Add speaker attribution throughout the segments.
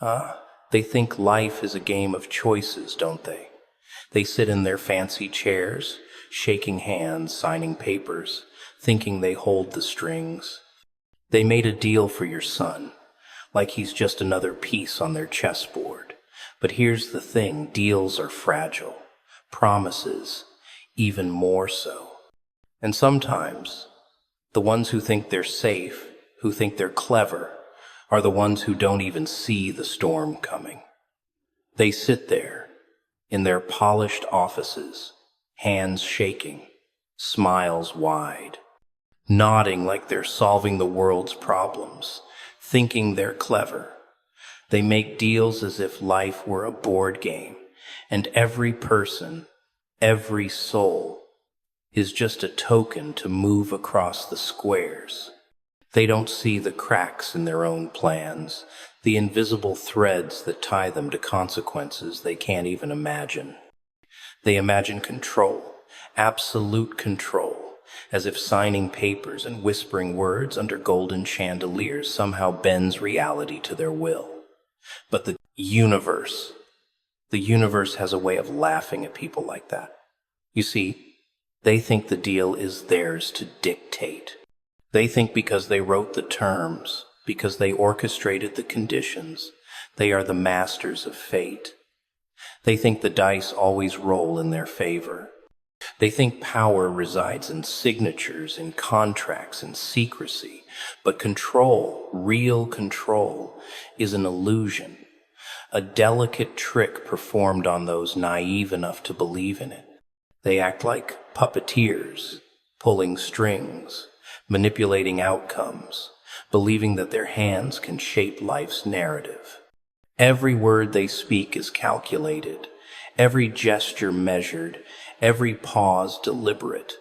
Speaker 1: They think life is a game of choices, don't they? They sit in their fancy chairs, shaking hands, signing papers, thinking they hold the strings. They made a deal for your son, like he's just another piece on their chessboard. But here's the thing, deals are fragile. Promises, even more so. And sometimes, the ones who think they're safe, who think they're clever, are the ones who don't even see the storm coming. They sit there, in their polished offices, hands shaking, smiles wide, nodding like they're solving the world's problems, thinking they're clever. They make deals as if life were a board game, and every person, every soul, is just a token to move across the squares. They don't see the cracks in their own plans, the invisible threads that tie them to consequences they can't even imagine. They imagine control, absolute control, as if signing papers and whispering words under golden chandeliers somehow bends reality to their will. But the universe has a way of laughing at people like that. You see, they think the deal is theirs to dictate. They think because they wrote the terms, because they orchestrated the conditions, they are the masters of fate. They think the dice always roll in their favor. They think power resides in signatures, in contracts, in secrecy. But control, real control, is an illusion, a delicate trick performed on those naive enough to believe in it. They act like puppeteers, pulling strings, manipulating outcomes, believing that their hands can shape life's narrative. Every word they speak is calculated, every gesture measured, every pause deliberate.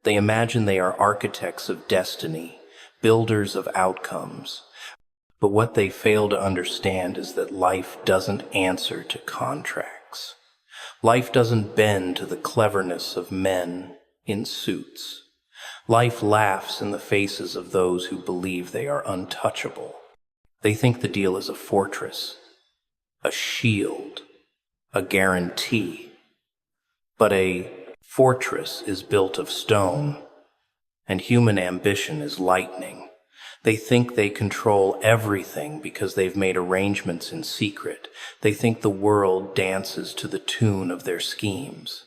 Speaker 1: They imagine they are architects of destiny, builders of outcomes. But what they fail to understand is that life doesn't answer to contracts. Life doesn't bend to the cleverness of men in suits. Life laughs in the faces of those who believe they are untouchable. They think the deal is a fortress, a shield, a guarantee. But a fortress is built of stone, and human ambition is lightning. They think they control everything because they've made arrangements in secret. They think the world dances to the tune of their schemes.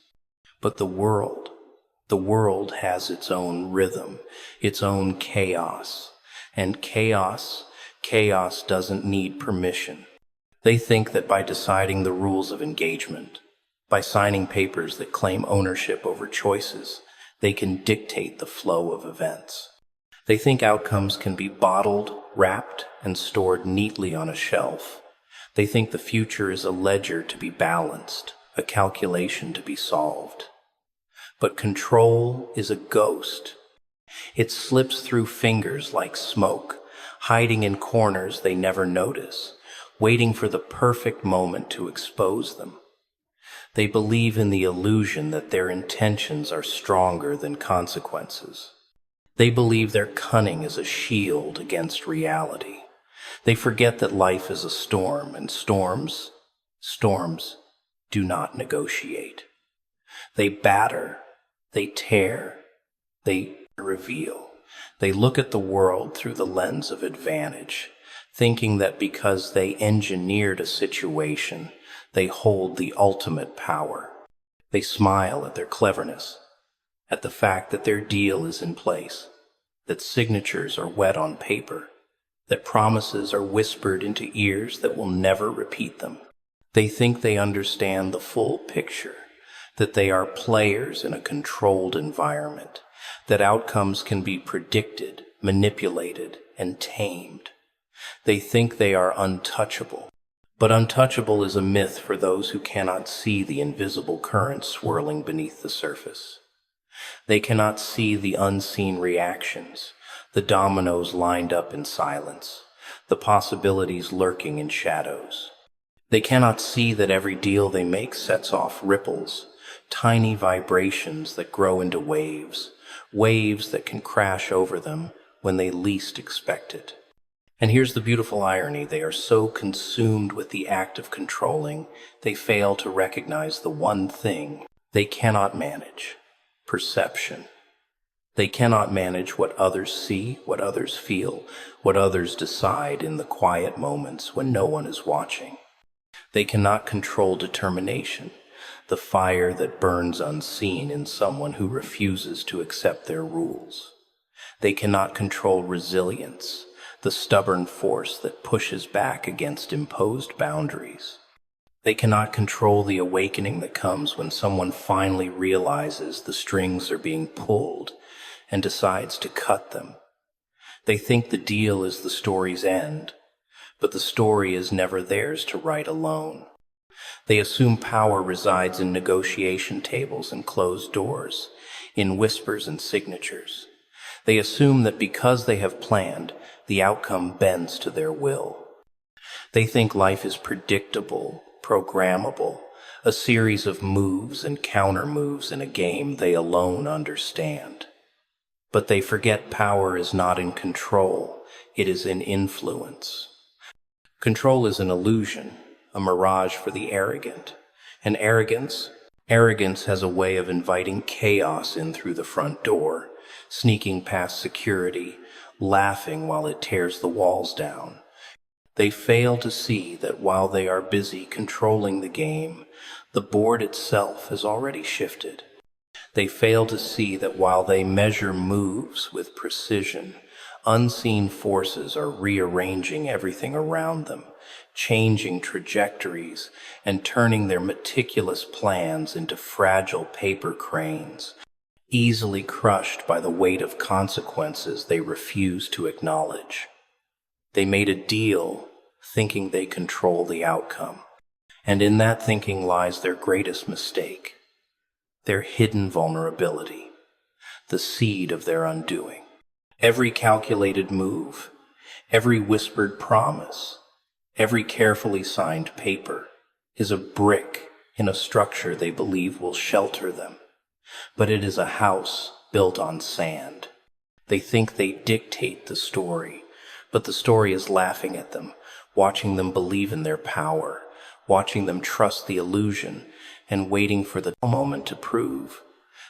Speaker 1: But the world has its own rhythm, its own chaos. And chaos doesn't need permission. They think that by deciding the rules of engagement, by signing papers that claim ownership over choices, they can dictate the flow of events. They think outcomes can be bottled, wrapped, and stored neatly on a shelf. They think the future is a ledger to be balanced, a calculation to be solved. But control is a ghost. It slips through fingers like smoke, hiding in corners they never notice, waiting for the perfect moment to expose them. They believe in the illusion that their intentions are stronger than consequences. They believe their cunning is a shield against reality. They forget that life is a storm, and storms do not negotiate. They batter, they tear, they reveal. They look at the world through the lens of advantage, thinking that because they engineered a situation, they hold the ultimate power. They smile at their cleverness, at the fact that their deal is in place, that signatures are wet on paper, that promises are whispered into ears that will never repeat them. They think they understand the full picture, that they are players in a controlled environment, that outcomes can be predicted, manipulated, and tamed. They think they are untouchable. But untouchable is a myth for those who cannot see the invisible currents swirling beneath the surface. They cannot see the unseen reactions, the dominoes lined up in silence, the possibilities lurking in shadows. They cannot see that every deal they make sets off ripples, tiny vibrations that grow into waves that can crash over them when they least expect it. And here's the beautiful irony. They are so consumed with the act of controlling, they fail to recognize the one thing they cannot manage: perception. They cannot manage what others see, what others feel, what others decide in the quiet moments when no one is watching. They cannot control determination, the fire that burns unseen in someone who refuses to accept their rules. They cannot control resilience, the stubborn force that pushes back against imposed boundaries. They cannot control the awakening that comes when someone finally realizes the strings are being pulled and decides to cut them. They think the deal is the story's end, but the story is never theirs to write alone. They assume power resides in negotiation tables and closed doors, in whispers and signatures. They assume that because they have planned, the outcome bends to their will. They think life is predictable, programmable, a series of moves and counter-moves in a game they alone understand. But they forget power is not in control, it is in influence. Control is an illusion, a mirage for the arrogant. And arrogance has a way of inviting chaos in through the front door, sneaking past security, laughing while it tears the walls down. They fail to see that while they are busy controlling the game, the board itself has already shifted. They fail to see that while they measure moves with precision, unseen forces are rearranging everything around them, changing trajectories, and turning their meticulous plans into fragile paper cranes, easily crushed by the weight of consequences they refuse to acknowledge. They made a deal thinking they control the outcome, and in that thinking lies their greatest mistake, their hidden vulnerability, the seed of their undoing. Every calculated move, every whispered promise, every carefully signed paper is a brick in a structure they believe will shelter them. But it is a house built on sand. They think they dictate the story, but the story is laughing at them, watching them believe in their power, watching them trust the illusion, and waiting for the moment to prove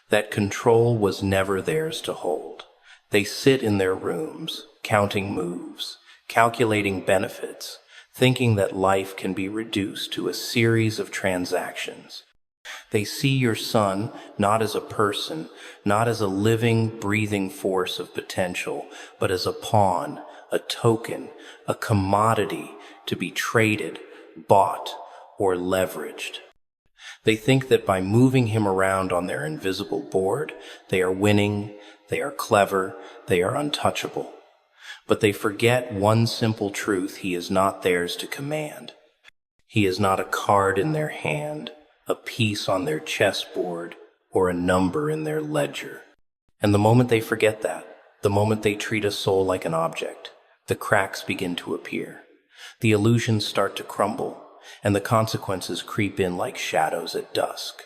Speaker 1: that control was never theirs to hold. They sit in their rooms, counting moves, calculating benefits, thinking that life can be reduced to a series of transactions. They see your son not as a person, not as a living, breathing force of potential, but as a pawn, a token, a commodity to be traded, bought, or leveraged. They think that by moving him around on their invisible board, they are winning, they are clever, they are untouchable. But they forget one simple truth: he is not theirs to command. He is not a card in their hand, a piece on their chessboard, or a number in their ledger. And the moment they forget that, the moment they treat a soul like an object, the cracks begin to appear. The illusions start to crumble, and the consequences creep in like shadows at dusk.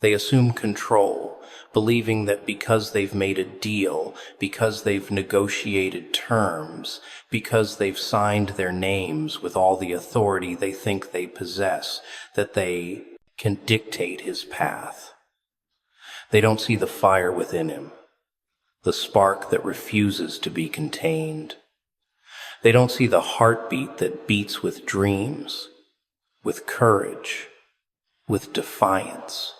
Speaker 1: They assume control, believing that because they've made a deal, because they've negotiated terms, because they've signed their names with all the authority they think they possess, that they can dictate his path. They don't see the fire within him, the spark that refuses to be contained. They don't see the heartbeat that beats with dreams, with courage, with defiance.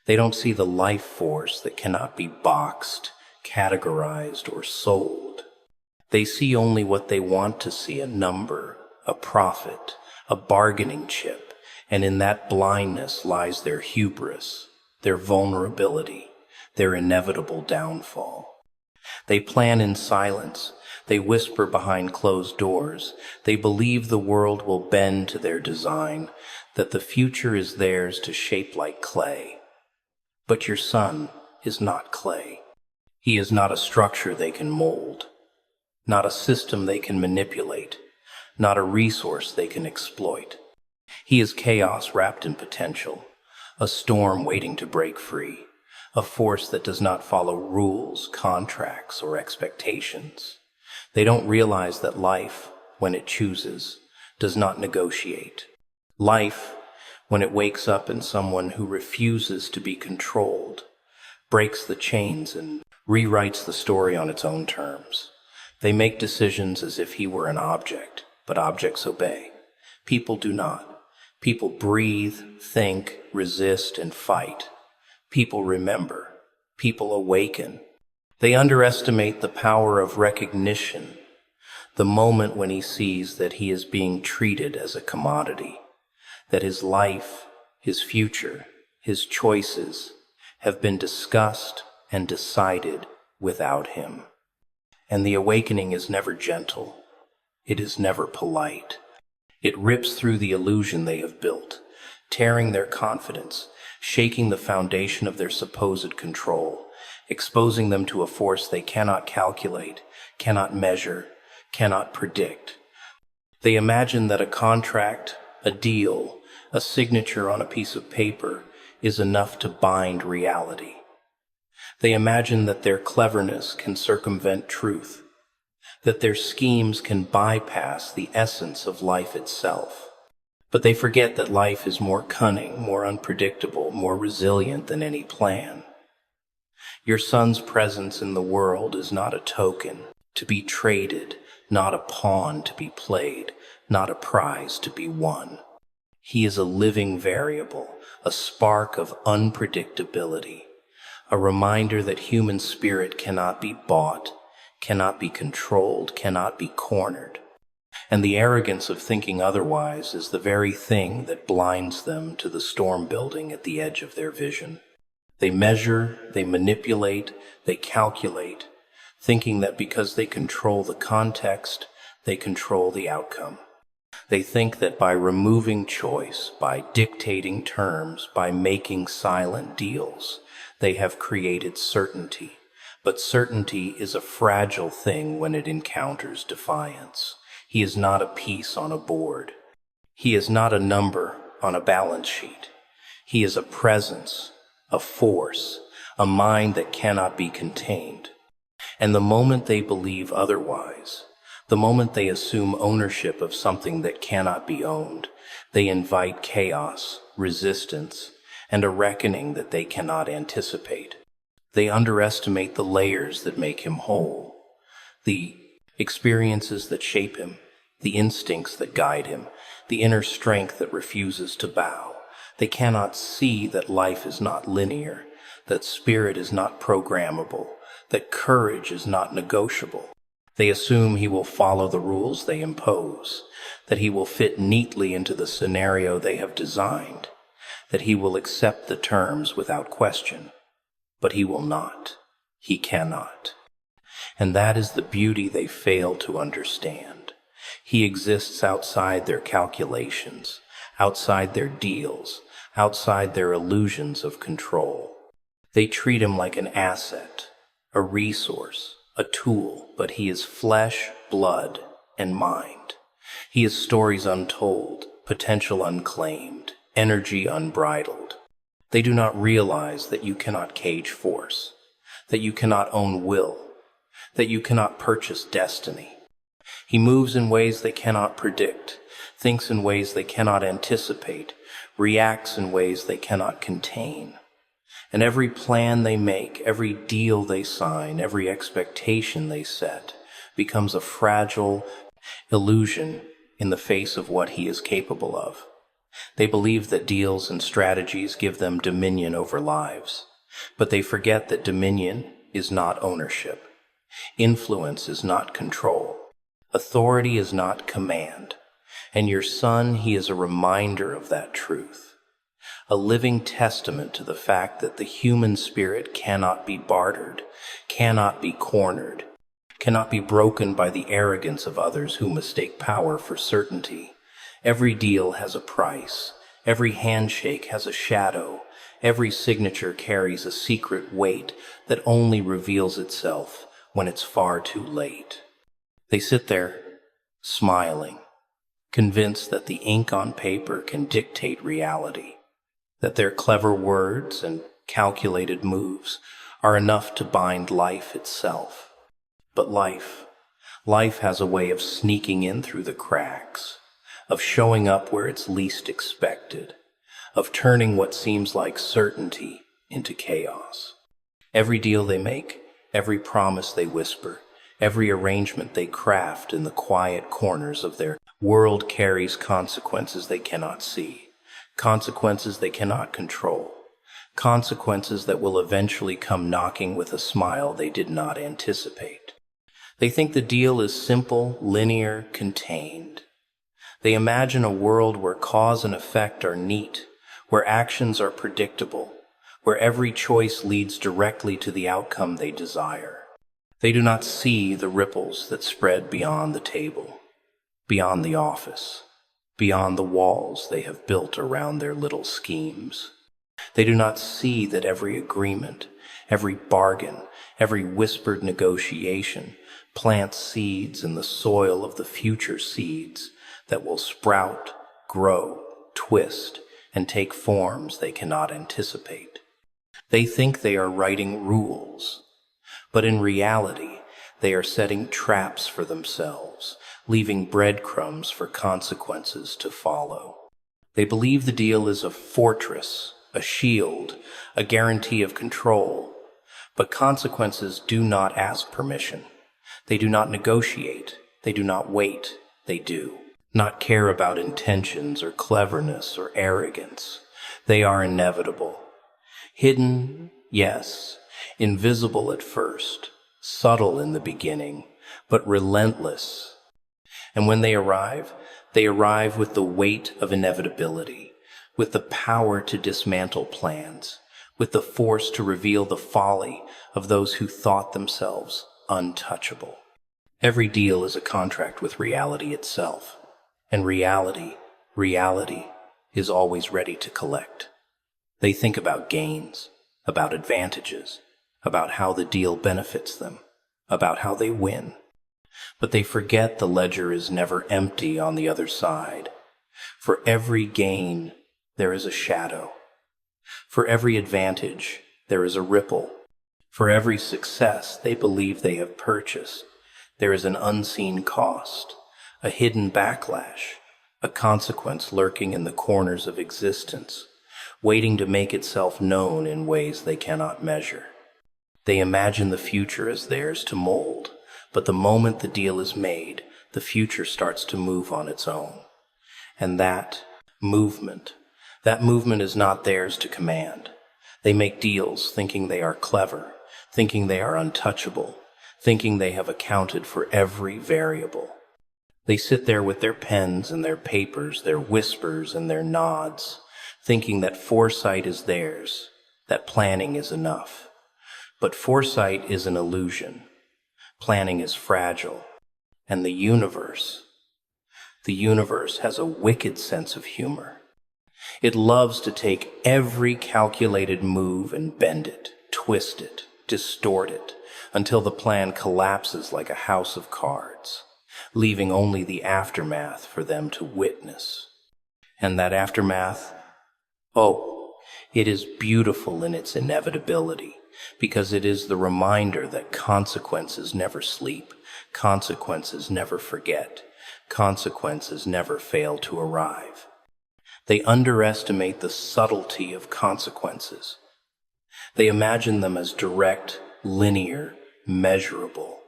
Speaker 1: They don't see the life force that cannot be boxed, categorized, or sold. They see only what they want to see: a number, a profit, a bargaining chip, and in that blindness lies their hubris, their vulnerability, their inevitable downfall. They plan in silence. They whisper behind closed doors. They believe the world will bend to their design, that the future is theirs to shape like clay. But your son is not clay. He is not a structure they can mold, not a system they can manipulate, not a resource they can exploit. He is chaos wrapped in potential, a storm waiting to break free, a force that does not follow rules, contracts, or expectations. They don't realize that life, when it chooses, does not negotiate. Life, when it wakes up in someone who refuses to be controlled, breaks the chains and rewrites the story on its own terms. They make decisions as if he were an object, but objects obey. People do not. People breathe, think, resist, and fight. People remember. People awaken. They underestimate the power of recognition, the moment when he sees that he is being treated as a commodity, that his life, his future, his choices have been discussed and decided without him. And the awakening is never gentle. It is never polite. It rips through the illusion they have built, tearing their confidence, shaking the foundation of their supposed control, exposing them to a force they cannot calculate, cannot measure, cannot predict. They imagine that a contract, a deal, a signature on a piece of paper is enough to bind reality. They imagine that their cleverness can circumvent truth, that their schemes can bypass the essence of life itself. But they forget that life is more cunning, more unpredictable, more resilient than any plan. Your son's presence in the world is not a token to be traded, not a pawn to be played, not a prize to be won. He is a living variable, a spark of unpredictability, a reminder that human spirit cannot be bought, cannot be controlled, cannot be cornered. And the arrogance of thinking otherwise is the very thing that blinds them to the storm building at the edge of their vision. They measure, they manipulate, they calculate, thinking that because they control the context, they control the outcome. They think that by removing choice, by dictating terms, by making silent deals, they have created certainty. But certainty is a fragile thing when it encounters defiance. He is not a piece on a board. He is not a number on a balance sheet. He is a presence, a force, a mind that cannot be contained. And the moment they believe otherwise, the moment they assume ownership of something that cannot be owned, they invite chaos, resistance, and a reckoning that they cannot anticipate. They underestimate the layers that make him whole, the experiences that shape him, the instincts that guide him, the inner strength that refuses to bow. They cannot see that life is not linear, that spirit is not programmable, that courage is not negotiable. They assume he will follow the rules they impose, that he will fit neatly into the scenario they have designed, that he will accept the terms without question. But he will not. He cannot. And that is the beauty they fail to understand. He exists outside their calculations, outside their deals, outside their illusions of control. They treat him like an asset, a resource, a tool, but he is flesh, blood, and mind. He is stories untold, potential unclaimed, energy unbridled. They do not realize that you cannot cage force, that you cannot own will, that you cannot purchase destiny. He moves in ways they cannot predict, thinks in ways they cannot anticipate, reacts in ways they cannot contain. And every plan they make, every deal they sign, every expectation they set becomes a fragile illusion in the face of what he is capable of. They believe that deals and strategies give them dominion over lives, but they forget that dominion is not ownership. Influence is not control. Authority is not command. And your son, he is a reminder of that truth, a living testament to the fact that the human spirit cannot be bartered, cannot be cornered, cannot be broken by the arrogance of others who mistake power for certainty. Every deal has a price. Every handshake has a shadow. Every signature carries a secret weight that only reveals itself when it's far too late. They sit there, smiling, convinced that the ink on paper can dictate reality, that their clever words and calculated moves are enough to bind life itself. But life Life has a way of sneaking in through the cracks, of showing up where it's least expected, of turning what seems like certainty into chaos. Every deal they make, every promise they whisper, every arrangement they craft in the quiet corners of their world carries consequences they cannot see, consequences they cannot control, consequences that will eventually come knocking with a smile they did not anticipate. They think the deal is simple, linear, contained. They imagine a world where cause and effect are neat, where actions are predictable, where every choice leads directly to the outcome they desire. They do not see the ripples that spread beyond the table, beyond the office, beyond the walls they have built around their little schemes. They do not see that every agreement, every bargain, every whispered negotiation plants seeds in the soil of the future seeds that will sprout, grow, twist, and take forms they cannot anticipate. They think they are writing rules, but in reality, they are setting traps for themselves, leaving breadcrumbs for consequences to follow. They believe the deal is a fortress, a shield, a guarantee of control, but consequences do not ask permission. They do not negotiate. They do not wait. They do not care about intentions or cleverness or arrogance. They are inevitable. Hidden, yes. Invisible at first. Subtle in the beginning, but relentless. And when they arrive with the weight of inevitability, with the power to dismantle plans, with the force to reveal the folly of those who thought themselves untouchable. Every deal is a contract with reality itself, and reality is always ready to collect. They think about gains, about advantages, about how the deal benefits them, about how they win. But they forget the ledger is never empty on the other side. For every gain, there is a shadow. For every advantage, there is a ripple. For every success they believe they have purchased, there is an unseen cost, a hidden backlash, a consequence lurking in the corners of existence, waiting to make itself known in ways they cannot measure. They imagine the future as theirs to mold, but the moment the deal is made, the future starts to move on its own. And that movement is not theirs to command. They make deals thinking they are clever, thinking they are untouchable, thinking they have accounted for every variable. They sit there with their pens and their papers, their whispers and their nods, thinking that foresight is theirs, that planning is enough. But foresight is an illusion. Planning is fragile. And the universe has a wicked sense of humor. It loves to take every calculated move and bend it, twist it, distort it, until the plan collapses like a house of cards, leaving only the aftermath for them to witness. And that aftermath, it is beautiful in its inevitability, because it is the reminder that consequences never sleep, consequences never forget, consequences never fail to arrive. They underestimate the subtlety of consequences. They imagine them as direct, linear, measurable.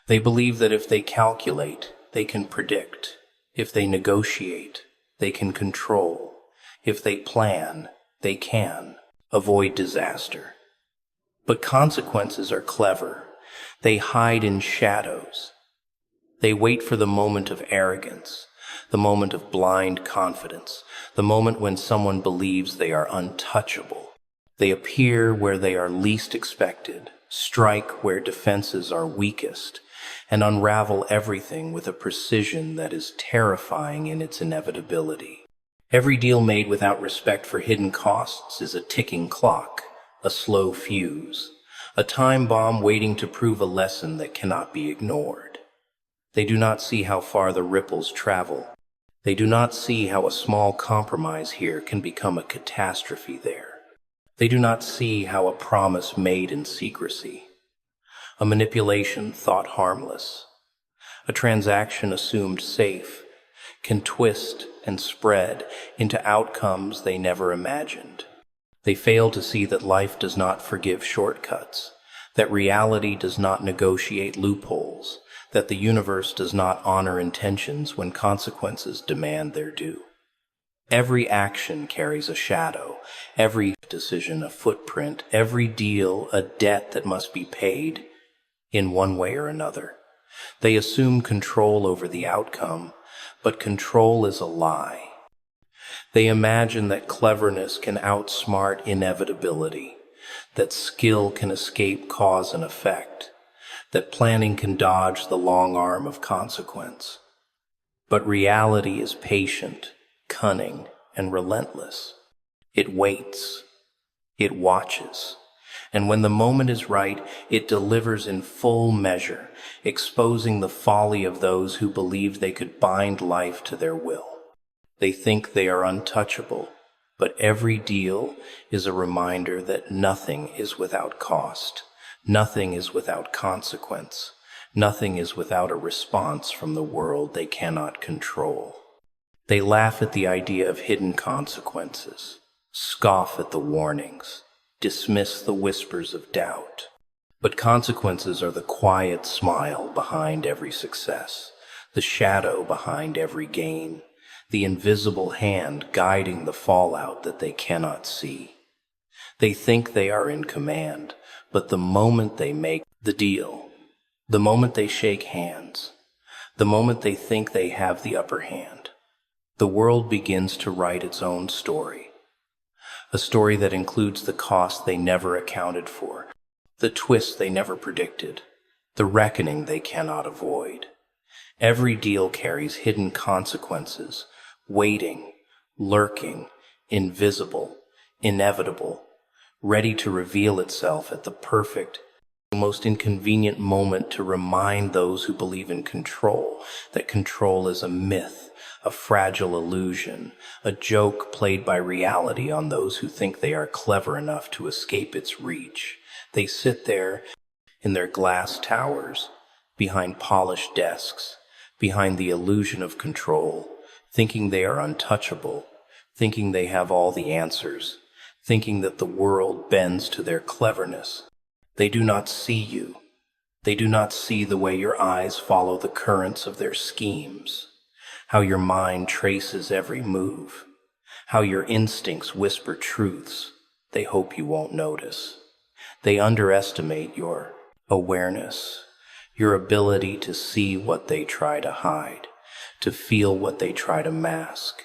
Speaker 1: They believe that if they calculate, they can predict. If they negotiate, they can control. If they plan, they can avoid disaster. But consequences are clever. They hide in shadows. They wait for the moment of arrogance, the moment of blind confidence, the moment when someone believes they are untouchable. They appear where they are least expected, strike where defenses are weakest, and unravel everything with a precision that is terrifying in its inevitability. Every deal made without respect for hidden costs is a ticking clock, a slow fuse, a time bomb waiting to prove a lesson that cannot be ignored. They do not see how far the ripples travel. They do not see how a small compromise here can become a catastrophe there. They do not see how a promise made in secrecy, a manipulation thought harmless, a A transaction assumed safe can twist and spread into outcomes they never imagined. They fail to see that life does not forgive shortcuts, that reality does not negotiate loopholes, that the universe does not honor intentions when consequences demand their due. Every action carries a shadow, every decision a footprint, every deal a debt that must be paid in one way or another. They assume control over the outcome, but control is a lie. They imagine that cleverness can outsmart inevitability, that skill can escape cause and effect, that planning can dodge the long arm of consequence. But reality is patient, cunning, and relentless. It waits. It watches. And when the moment is right, it delivers in full measure, exposing the folly of those who believed they could bind life to their will. They think they are untouchable, but every deal is a reminder that nothing is without cost, nothing is without consequence, nothing is without a response from the world they cannot control. They laugh at the idea of hidden consequences, scoff at the warnings, dismiss the whispers of doubt. But consequences are the quiet smile behind every success, the shadow behind every gain, the invisible hand guiding the fallout that they cannot see. They think they are in command, but the moment they make the deal, the moment they shake hands, the moment they think they have the upper hand, the world begins to write its own story. A story that includes the cost they never accounted for, the twist they never predicted, the reckoning they cannot avoid. Every deal carries hidden consequences, waiting, lurking, invisible, inevitable, ready to reveal itself at the perfect, most inconvenient moment to remind those who believe in control that control is a myth, a fragile illusion, a joke played by reality on those who think they are clever enough to escape its reach. They sit there in their glass towers, behind polished desks, behind the illusion of control, thinking they are untouchable, thinking they have all the answers, thinking that the world bends to their cleverness. They do not see you. They do not see the way your eyes follow the currents of their schemes, how your mind traces every move, how your instincts whisper truths they hope you won't notice. They underestimate your awareness, your ability to see what they try to hide, to feel what they try to mask,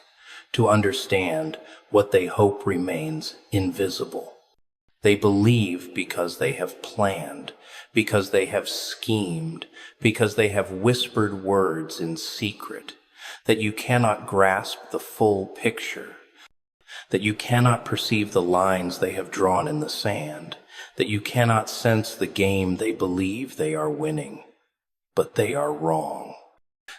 Speaker 1: to understand what they hope remains invisible. They believe because they have planned, because they have schemed, because they have whispered words in secret, that you cannot grasp the full picture, that you cannot perceive the lines they have drawn in the sand, that you cannot sense the game they believe they are winning. But they are wrong.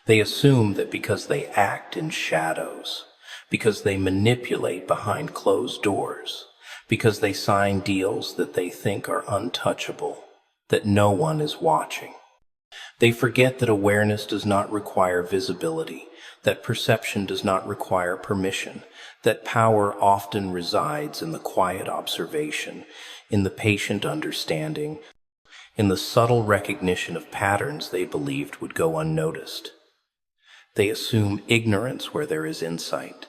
Speaker 1: They assume that because they act in shadows, because they manipulate behind closed doors, because they sign deals that they think are untouchable, that no one is watching. They forget that awareness does not require visibility, that perception does not require permission, that power often resides in the quiet observation, in the patient understanding, in the subtle recognition of patterns they believed would go unnoticed. They assume ignorance where there is insight.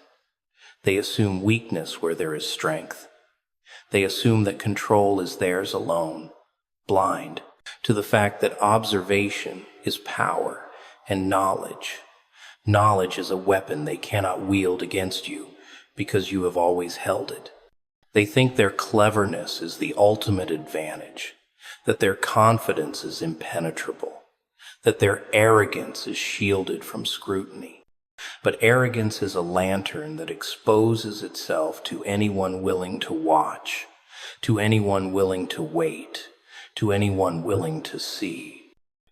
Speaker 1: They assume weakness where there is strength. They assume that control is theirs alone, blind to the fact that observation is power and knowledge. Knowledge is a weapon they cannot wield against you because you have always held it. They think their cleverness is the ultimate advantage, that their confidence is impenetrable, that their arrogance is shielded from scrutiny. But arrogance is a lantern that exposes itself to anyone willing to watch, to anyone willing to wait, to anyone willing to see.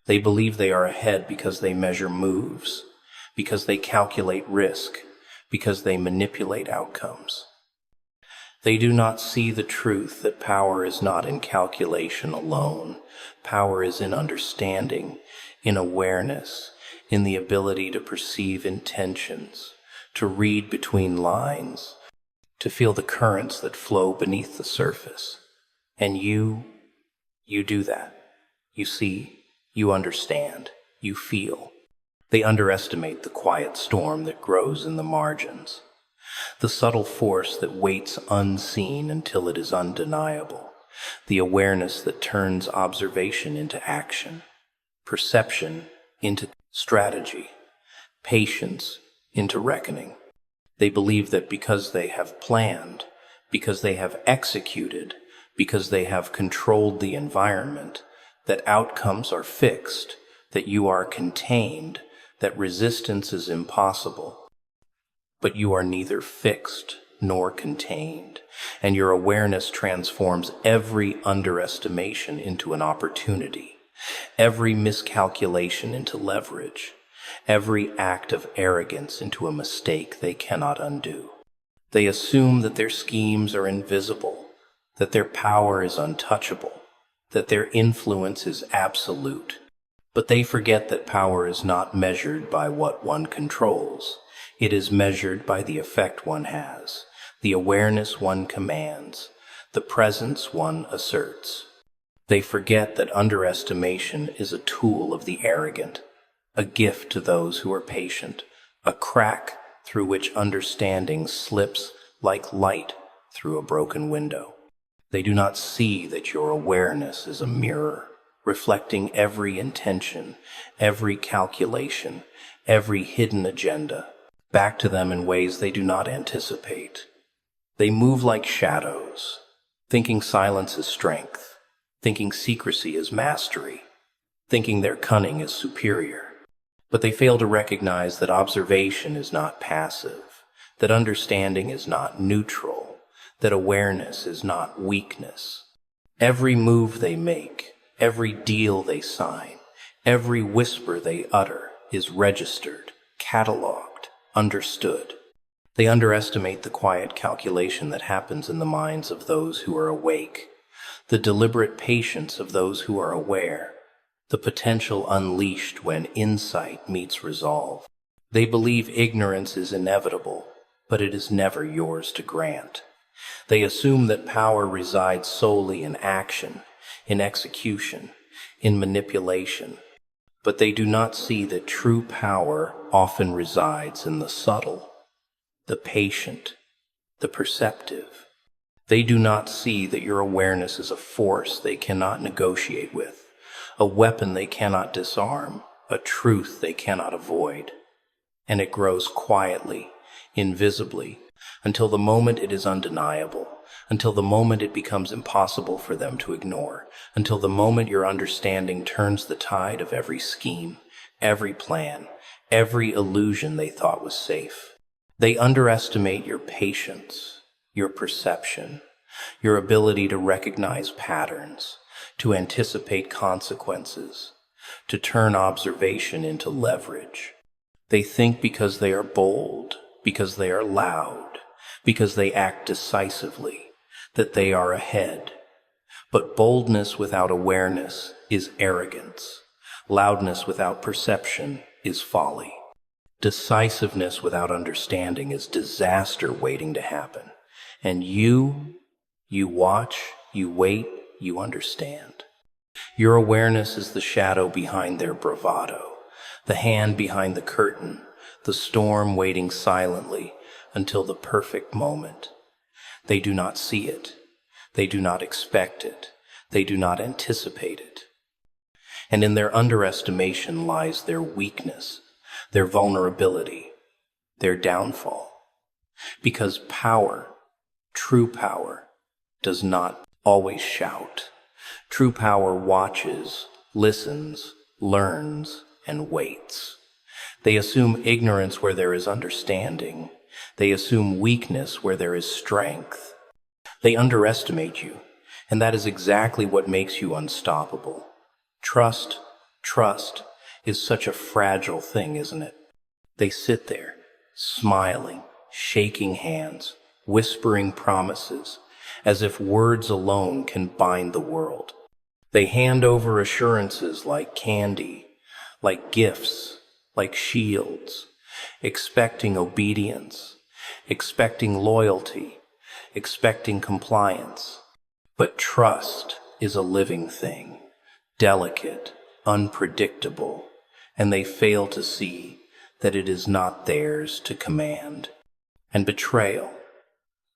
Speaker 1: They believe they are ahead because they measure moves, because they calculate risk, because they manipulate outcomes. They do not see the truth that power is not in calculation alone. Power is in understanding, in awareness, in the ability to perceive intentions, to read between lines, to feel the currents that flow beneath the surface. And you do that. You see, you understand, you feel. They underestimate the quiet storm that grows in the margins, the subtle force that waits unseen until it is undeniable, the awareness that turns observation into action, perception into strategy, patience into reckoning. They believe that because they have planned, because they have executed, because they have controlled the environment, that outcomes are fixed, that you are contained, that resistance is impossible. But you are neither fixed nor contained, and your awareness transforms every underestimation into an opportunity, every miscalculation into leverage, every act of arrogance into a mistake they cannot undo. They assume that their schemes are invisible, that their power is untouchable, that their influence is absolute. But they forget that power is not measured by what one controls. It is measured by the effect one has, the awareness one commands, the presence one asserts. They forget that underestimation is a tool of the arrogant, a gift to those who are patient, a crack through which understanding slips like light through a broken window. They do not see that your awareness is a mirror, reflecting every intention, every calculation, every hidden agenda, back to them in ways they do not anticipate. They move like shadows, thinking silence is strength, thinking secrecy is mastery, thinking their cunning is superior. But they fail to recognize that observation is not passive, that understanding is not neutral, that awareness is not weakness. Every move they make, every deal they sign, every whisper they utter is registered, cataloged, understood. They underestimate the quiet calculation that happens in the minds of those who are awake, the deliberate patience of those who are aware, the potential unleashed when insight meets resolve. They believe ignorance is inevitable, but it is never yours to grant. They assume that power resides solely in action, in execution, in manipulation. But they do not see that true power often resides in the subtle, the patient, the perceptive. They do not see that your awareness is a force they cannot negotiate with, a weapon they cannot disarm, a truth they cannot avoid. And it grows quietly, invisibly, until the moment it is undeniable, until the moment it becomes impossible for them to ignore, until the moment your understanding turns the tide of every scheme, every plan, every illusion they thought was safe. They underestimate your patience, your perception, your ability to recognize patterns, to anticipate consequences, to turn observation into leverage. They think because they are bold, because they are loud, because they act decisively, that they are ahead. But boldness without awareness is arrogance. Loudness without perception is folly. Decisiveness without understanding is disaster waiting to happen. And you watch, you wait, you understand. Your awareness is the shadow behind their bravado, the hand behind the curtain, the storm waiting silently until the perfect moment. They do not see it. They do not expect it. They do not anticipate it. And in their underestimation lies their weakness, their vulnerability, their downfall. Because power, true power, does not always shout. True power watches, listens, learns, and waits. They assume ignorance where there is understanding. They assume weakness where there is strength. They underestimate you, and that is exactly what makes you unstoppable. Trust is such a fragile thing, isn't it? They sit there, smiling, shaking hands, whispering promises, as if words alone can bind the world. They hand over assurances like candy, like gifts, like shields, expecting obedience, expecting loyalty, expecting compliance. But trust is a living thing, delicate, unpredictable, and they fail to see that it is not theirs to command. And betrayal.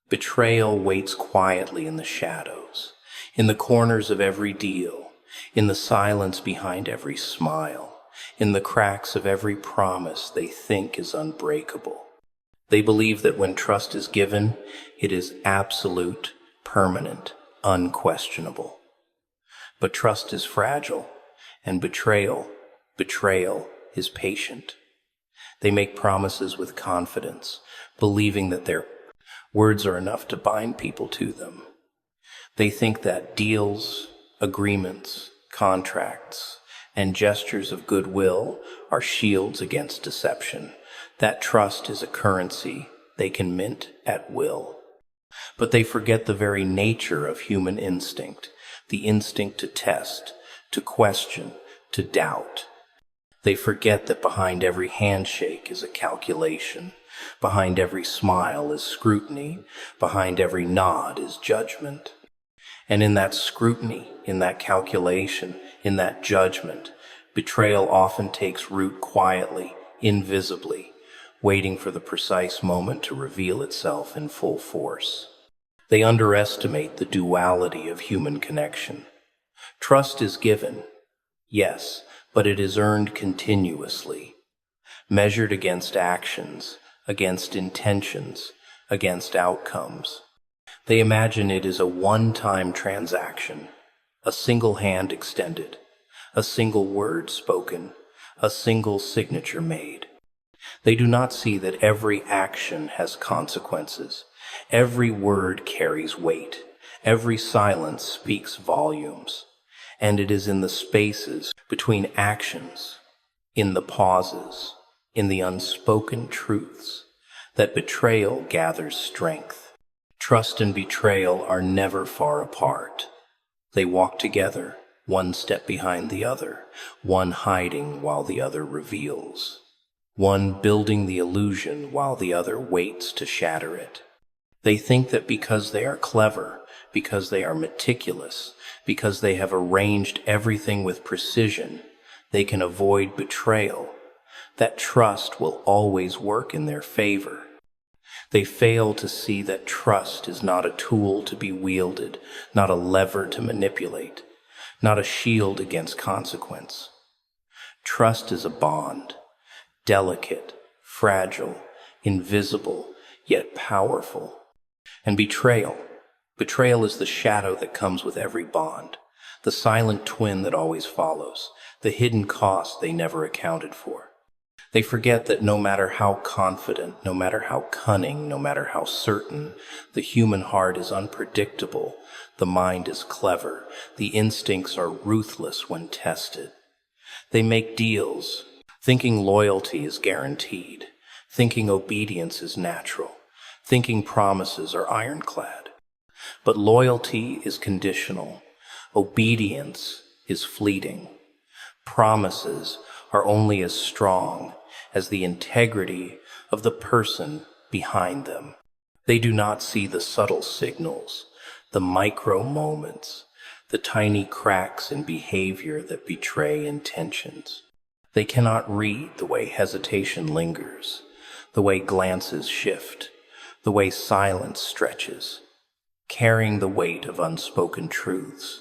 Speaker 1: Betrayal waits quietly in the shadows, in the corners of every deal, in the silence behind every smile, in the cracks of every promise they think is unbreakable. They believe that when trust is given, it is absolute, permanent, unquestionable. But trust is fragile, and betrayal is patient. They make promises with confidence, believing that their words are enough to bind people to them. They think that deals, agreements, contracts, and gestures of goodwill are shields against deception, that trust is a currency they can mint at will. But they forget the very nature of human instinct, the instinct to test, to question, to doubt. They forget that behind every handshake is a calculation, behind every smile is scrutiny, behind every nod is judgment. And in that scrutiny, in that calculation, in that judgment, betrayal often takes root quietly, invisibly, waiting for the precise moment to reveal itself in full force. They underestimate the duality of human connection. Trust is given, yes, but it is earned continuously, measured against actions, against intentions, against outcomes. They imagine it is a one-time transaction, a single hand extended, a single word spoken, a single signature made. They do not see that every action has consequences. Every word carries weight. Every silence speaks volumes. And it is in the spaces between actions, in the pauses, in the unspoken truths, that betrayal gathers strength. Trust and betrayal are never far apart. They walk together, one step behind the other, one hiding while the other reveals, one building the illusion while the other waits to shatter it. They think that because they are clever, because they are meticulous, because they have arranged everything with precision, they can avoid betrayal, that trust will always work in their favor. They fail to see that trust is not a tool to be wielded, not a lever to manipulate, not a shield against consequence. Trust is a bond, delicate, fragile, invisible, yet powerful. And betrayal is the shadow that comes with every bond, the silent twin that always follows, the hidden cost they never accounted for. They forget that no matter how confident, no matter how cunning, no matter how certain, the human heart is unpredictable, the mind is clever, the instincts are ruthless when tested. They make deals, thinking loyalty is guaranteed, thinking obedience is natural, thinking promises are ironclad. But loyalty is conditional, obedience is fleeting. Promises are only as strong as the integrity of the person behind them. They do not see the subtle signals, the micro moments, the tiny cracks in behavior that betray intentions. They cannot read the way hesitation lingers, the way glances shift, the way silence stretches, carrying the weight of unspoken truths.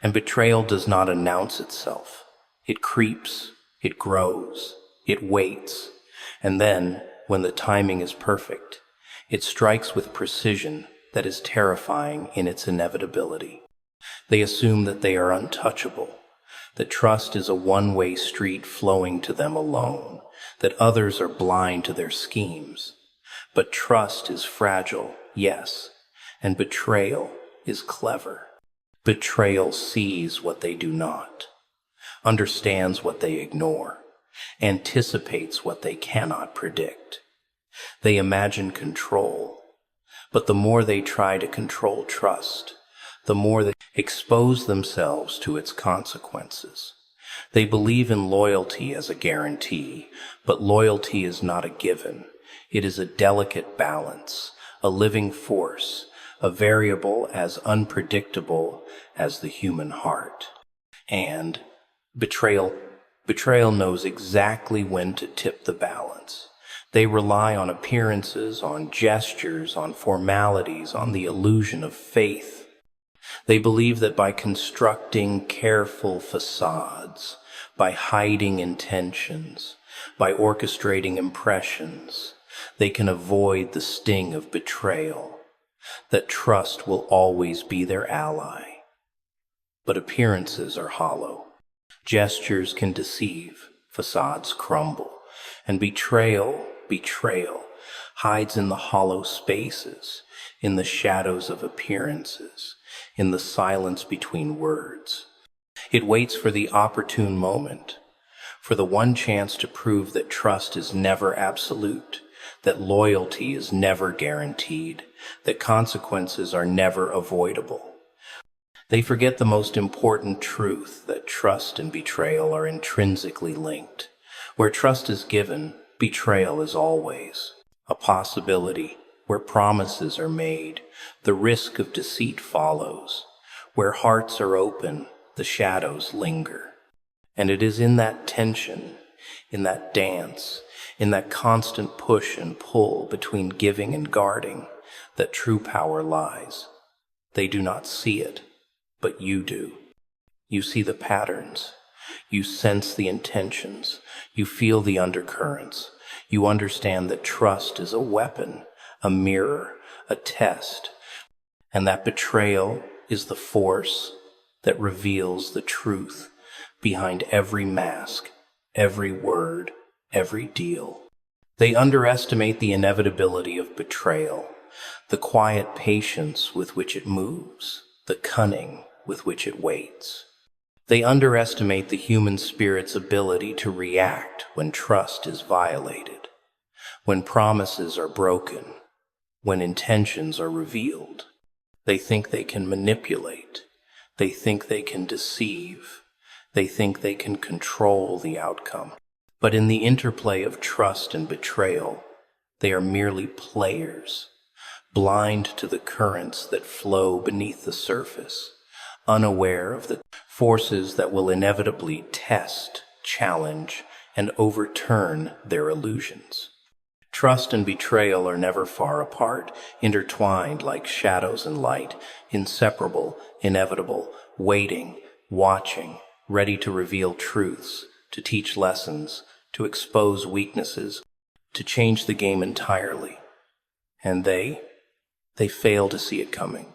Speaker 1: And betrayal does not announce itself. It creeps, it grows, it waits, and then, when the timing is perfect, it strikes with precision that is terrifying in its inevitability. They assume that they are untouchable, that trust is a one-way street flowing to them alone, that others are blind to their schemes. But trust is fragile, yes, and betrayal is clever. Betrayal sees what they do not, understands what they ignore, anticipates what they cannot predict. They imagine control, but the more they try to control trust, the more they expose themselves to its consequences. They believe in loyalty as a guarantee, but loyalty is not a given. It is a delicate balance, a living force, a variable as unpredictable as the human heart. And betrayal knows exactly when to tip the balance. They rely on appearances, on gestures, on formalities, on the illusion of faith. They believe that by constructing careful facades, by hiding intentions, by orchestrating impressions, they can avoid the sting of betrayal, that trust will always be their ally. But appearances are hollow. Gestures can deceive, facades crumble, and betrayal hides in the hollow spaces, in the shadows of appearances, in the silence between words. It waits for the opportune moment, for the one chance to prove that trust is never absolute, that loyalty is never guaranteed, that consequences are never avoidable. They forget the most important truth, that trust and betrayal are intrinsically linked. Where trust is given, betrayal is always a possibility. Where promises are made, the risk of deceit follows. Where hearts are open, the shadows linger. And it is in that tension, in that dance, in that constant push and pull between giving and guarding, that true power lies. They do not see it, but you do. You see the patterns. You sense the intentions. You feel the undercurrents. You understand that trust is a weapon, a mirror, a test, and that betrayal is the force that reveals the truth behind every mask, every word, every deal. They underestimate the inevitability of betrayal, the quiet patience with which it moves, the cunning with which it waits. They underestimate the human spirit's ability to react when trust is violated, when promises are broken, when intentions are revealed. They think they can manipulate. They think they can deceive. They think they can control the outcome. But in the interplay of trust and betrayal, they are merely players, blind to the currents that flow beneath the surface, unaware of the forces that will inevitably test, challenge, and overturn their illusions. Trust and betrayal are never far apart, intertwined like shadows and light, inseparable, inevitable, waiting, watching, ready to reveal truths, to teach lessons, to expose weaknesses, to change the game entirely. And they fail to see it coming.